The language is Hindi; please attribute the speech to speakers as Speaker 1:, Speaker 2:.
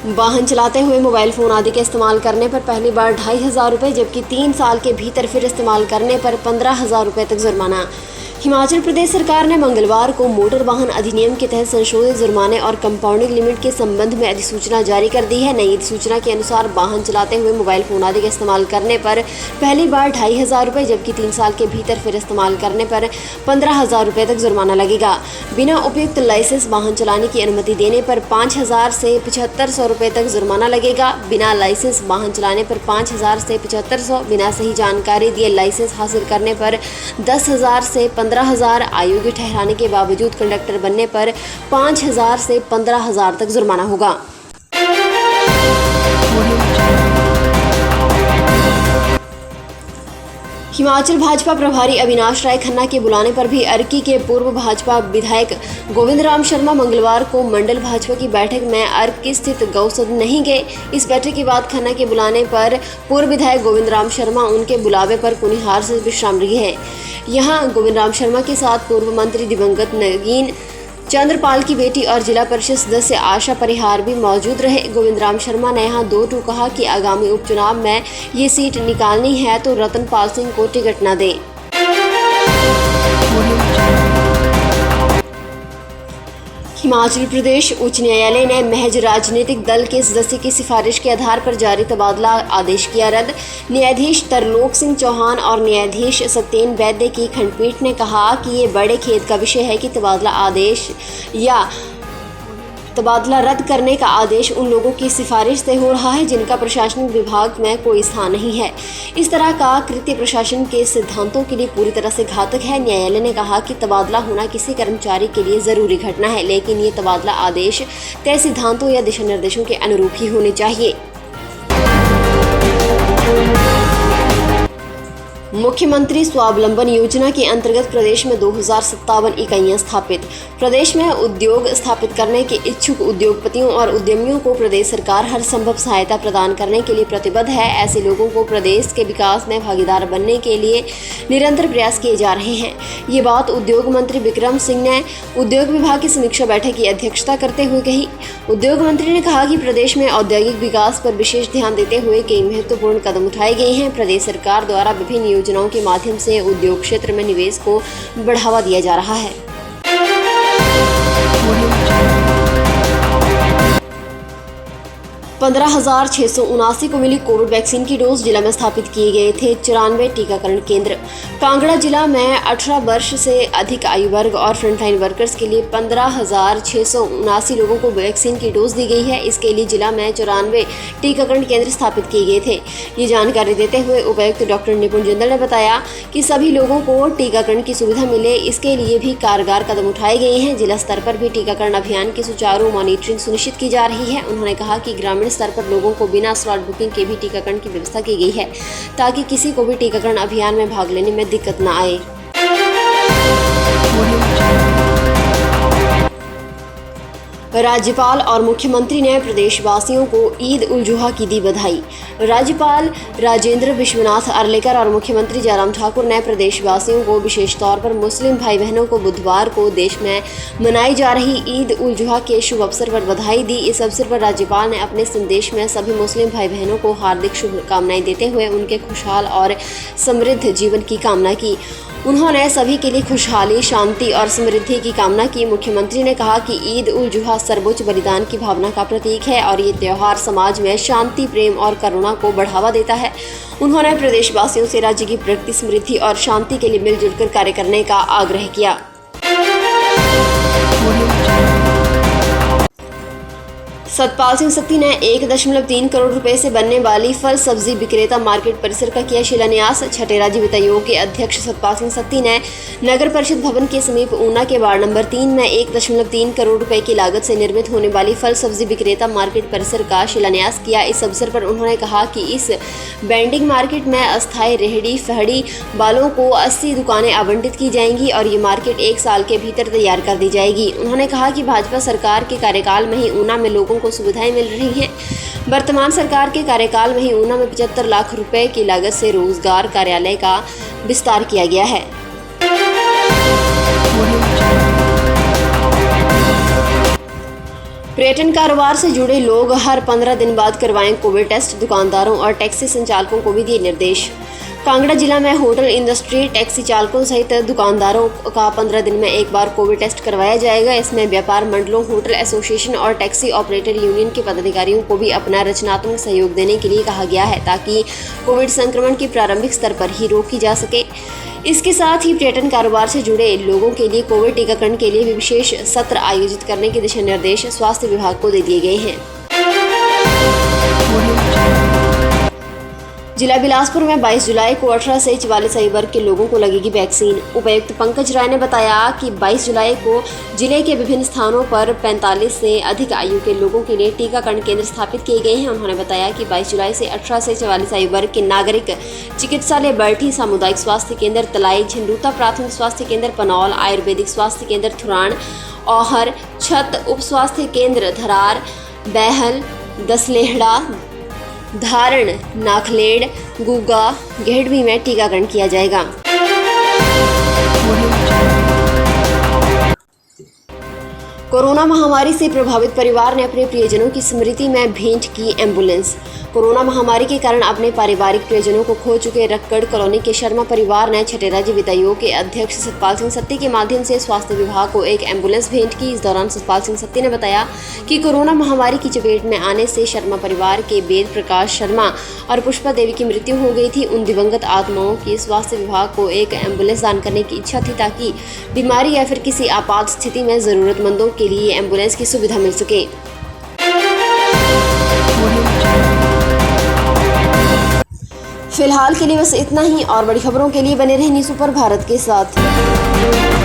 Speaker 1: वाहन चलाते हुए मोबाइल फ़ोन आदि के इस्तेमाल करने पर पहली बार 2,500 रुपये जबकि 3 साल के भीतर फिर इस्तेमाल करने पर 15,000 रुपये तक जुर्माना। हिमाचल प्रदेश सरकार ने मंगलवार को मोटर वाहन अधिनियम के तहत संशोधित जुर्माने और कंपाउंडिंग लिमिट के संबंध में अधिसूचना जारी कर दी है। नई अधिसूचना के अनुसार वाहन चलाते हुए मोबाइल फ़ोन आदि का इस्तेमाल करने पर पहली बार 2,500 रुपये जबकि 3 साल के भीतर फिर इस्तेमाल करने पर 15,000 रुपये तक जुर्माना लगेगा। बिना उपयुक्त लाइसेंस वाहन चलाने की अनुमति देने पर 5,000 से 7,500 रुपये तक जुर्माना लगेगा। बिना लाइसेंस वाहन चलाने पर 5,000 से 7,500, बिना सही जानकारी दिए लाइसेंस हासिल करने पर 10,000 से 15,000, अयोग्य ठहराने के बावजूद कंडक्टर बनने पर 5,000 से 15,000 तक जुर्माना होगा। हिमाचल भाजपा प्रभारी अविनाश राय खन्ना के बुलाने पर भी अर्की के पूर्व भाजपा विधायक गोविंद राम शर्मा मंगलवार को मंडल भाजपा की बैठक में अर्की स्थित गौसदन नहीं गए। इस बैठक के बाद खन्ना के बुलाने पर पूर्व विधायक गोविंद राम शर्मा उनके बुलावे पर कुनिहार से विश्राम लिए हैं। यहाँ गोविंद राम शर्मा के साथ पूर्व मंत्री दिवंगत नगीन चंद्रपाल की बेटी और जिला परिषद सदस्य आशा परिहार भी मौजूद रहे। गोविंद राम शर्मा ने यहाँ 2-2 कहा कि आगामी उपचुनाव में ये सीट निकालनी है तो रतनपाल सिंह को टिकट न दें। हिमाचल प्रदेश उच्च न्यायालय ने महज राजनीतिक दल के सदस्य की सिफारिश के आधार पर जारी तबादला आदेश किया रद्द। न्यायाधीश तरलोक सिंह चौहान और न्यायाधीश सत्येन वैद्य की खंडपीठ ने कहा कि ये बड़े खेद का विषय है कि तबादला आदेश या तबादला रद्द करने का आदेश उन लोगों की सिफारिश से हो रहा है जिनका प्रशासनिक विभाग में कोई स्थान नहीं है। इस तरह का कृत्य प्रशासन के सिद्धांतों के लिए पूरी तरह से घातक है। न्यायालय ने कहा कि तबादला होना किसी कर्मचारी के लिए ज़रूरी घटना है, लेकिन ये तबादला आदेश तय सिद्धांतों या दिशा निर्देशों के अनुरूप ही होने चाहिए। मुख्यमंत्री स्वावलंबन योजना के अंतर्गत प्रदेश में 2,057 इकाइयां स्थापित। प्रदेश में उद्योग स्थापित करने के इच्छुक उद्योगपतियों और उद्यमियों को प्रदेश सरकार हर संभव सहायता प्रदान करने के लिए प्रतिबद्ध है। ऐसे लोगों को प्रदेश के विकास में भागीदार बनने के लिए निरंतर प्रयास किए जा रहे हैं। ये बात उद्योग मंत्री बिक्रम सिंह ने उद्योग विभाग की समीक्षा बैठक की अध्यक्षता करते हुए कही। उद्योग मंत्री ने कहा कि प्रदेश में औद्योगिक विकास पर विशेष ध्यान देते हुए कई महत्वपूर्ण कदम उठाए गए हैं। प्रदेश सरकार द्वारा विभिन्न योजनाओं के माध्यम से उद्योग क्षेत्र में निवेश को बढ़ावा दिया जा रहा है। 15,679 को मिली कोविड वैक्सीन की डोज। जिला में स्थापित किए गए थे 94 टीकाकरण केंद्र। कांगड़ा जिला में 18 वर्ष से अधिक आयु वर्ग और फ्रंटलाइन वर्कर्स के लिए 15,679 लोगों को वैक्सीन की डोज दी गई है। इसके लिए जिला में 94 टीकाकरण केंद्र स्थापित किए गए थे। ये जानकारी देते हुए उपायुक्त डॉक्टर निपुण जिंदल ने बताया कि सभी लोगों को टीकाकरण की सुविधा मिले, इसके लिए भी कारगर कदम उठाए गए हैं। जिला स्तर पर भी टीकाकरण अभियान की सुचारू मॉनिटरिंग सुनिश्चित की जा रही है। उन्होंने कहा कि ग्रामीण स्तर पर लोगों को बिना स्लॉट बुकिंग के भी टीकाकरण की व्यवस्था की गई है ताकि किसी को भी टीकाकरण अभियान में भाग लेने में दिक्कत न आए। राज्यपाल और मुख्यमंत्री ने प्रदेशवासियों को ईद उल जुहा की दी बधाई। राज्यपाल राजेंद्र विश्वनाथ अर्लेकर और मुख्यमंत्री जयराम ठाकुर ने प्रदेशवासियों को विशेष तौर पर मुस्लिम भाई बहनों को बुधवार को देश में मनाई जा रही ईद उल जुहा के शुभ अवसर पर बधाई दी। इस अवसर पर राज्यपाल ने अपने संदेश में सभी मुस्लिम भाई बहनों को हार्दिक शुभकामनाएं देते हुए उनके खुशहाल और समृद्ध जीवन की कामना की। उन्होंने सभी के लिए खुशहाली, शांति और समृद्धि की कामना की। मुख्यमंत्री ने कहा कि ईद उल जुहा सर्वोच्च बलिदान की भावना का प्रतीक है और ये त्यौहार समाज में शांति, प्रेम और करुणा को बढ़ावा देता है। उन्होंने प्रदेशवासियों से राज्य की प्रगति, समृद्धि और शांति के लिए मिलजुल कर कार्य करने का आग्रह किया। सतपाल सिंह सत्ती ने 1.3 करोड़ रुपए से बनने वाली फल सब्जी विक्रेता मार्केट परिसर का किया शिलान्यास। छठे राज्य वित्त आयोग के अध्यक्ष सतपाल सिंह सत्ती ने नगर परिषद भवन के समीप ऊना के वार्ड नंबर 3 में 1.3 करोड़ रुपए की लागत से निर्मित होने वाली फल सब्जी विक्रेता मार्केट परिसर का शिलान्यास किया। इस अवसर पर उन्होंने कहा कि इस वेंडिंग मार्केट में अस्थायी रेहड़ी फहड़ी वालों को 80 दुकानें आवंटित की जाएंगी और ये मार्केट 1 साल के भीतर तैयार कर दी जाएगी। उन्होंने कहा कि भाजपा सरकार के कार्यकाल में ही ऊना में लोगों को सुविधाएं मिल रही हैं। वर्तमान सरकार के कार्यकाल में ही ऊना में 75 लाख रुपए की लागत से रोजगार कार्यालय का विस्तार किया गया है। पर्यटन कारोबार से जुड़े लोग हर 15 दिन बाद करवाएं कोविड टेस्ट। दुकानदारों और टैक्सी संचालकों को भी दिए निर्देश। कांगड़ा जिला में होटल इंडस्ट्री, टैक्सी चालकों सहित दुकानदारों का 15 दिन में एक बार कोविड टेस्ट करवाया जाएगा। इसमें व्यापार मंडलों, होटल एसोसिएशन और टैक्सी ऑपरेटर यूनियन के पदाधिकारियों को भी अपना रचनात्मक सहयोग देने के लिए कहा गया है, ताकि कोविड संक्रमण की प्रारंभिक स्तर पर ही रोकी जा सके। इसके साथ ही पर्यटन कारोबार से जुड़े लोगों के लिए कोविड टीकाकरण के लिए भी विशेष सत्र आयोजित करने के दिशा निर्देश स्वास्थ्य विभाग को दे दिए गए हैं। जिला बिलासपुर में 22 जुलाई को 18 से 44 आयु वर्ग के लोगों को लगेगी वैक्सीन। उपायुक्त पंकज राय ने बताया कि 22 जुलाई को जिले के विभिन्न स्थानों पर 45 से अधिक आयु के लोगों के लिए टीकाकरण केंद्र स्थापित किए गए हैं। उन्होंने बताया कि 22 जुलाई से 18 से 44 आयु वर्ग के नागरिक चिकित्सालय बरठी, सामुदायिक स्वास्थ्य केंद्र तलाई, झंडूता प्राथमिक स्वास्थ्य केंद्र पनौल, आयुर्वेदिक स्वास्थ्य केंद्र थुरान, औहर, छत उप स्वास्थ्य केंद्र धरार, बैहल, दसलेहड़ा, धारण, नाखलेड़, गुगा, गेहड़वी में टीकाकरण किया जाएगा। कोरोना महामारी से प्रभावित परिवार ने अपने प्रियजनों की स्मृति में भेंट की एम्बुलेंस। कोरोना महामारी के कारण अपने पारिवारिक प्रियजनों को खो चुके रक्कड़ कॉलोनी के शर्मा परिवार ने छठे राज्य वित्त आयोग के अध्यक्ष सतपाल सिंह सत्ती के माध्यम से स्वास्थ्य विभाग को एक एम्बुलेंस भेंट की। इस दौरान सतपाल सिंह सत्ती ने बताया कि कोरोना महामारी की चपेट में आने से शर्मा परिवार के वेद प्रकाश शर्मा और पुष्पा देवी की मृत्यु हो गई थी। उन दिवंगत आत्माओं की स्वास्थ्य विभाग को एक एम्बुलेंस दान करने की इच्छा थी, ताकि बीमारी या फिर किसी आपात स्थिति में जरूरतमंदों के लिए एम्बुलेंस की सुविधा मिल सके। फिलहाल के लिए बस इतना ही। और बड़ी खबरों के लिए बने रहें न्यूज़ सुपर भारत के साथ।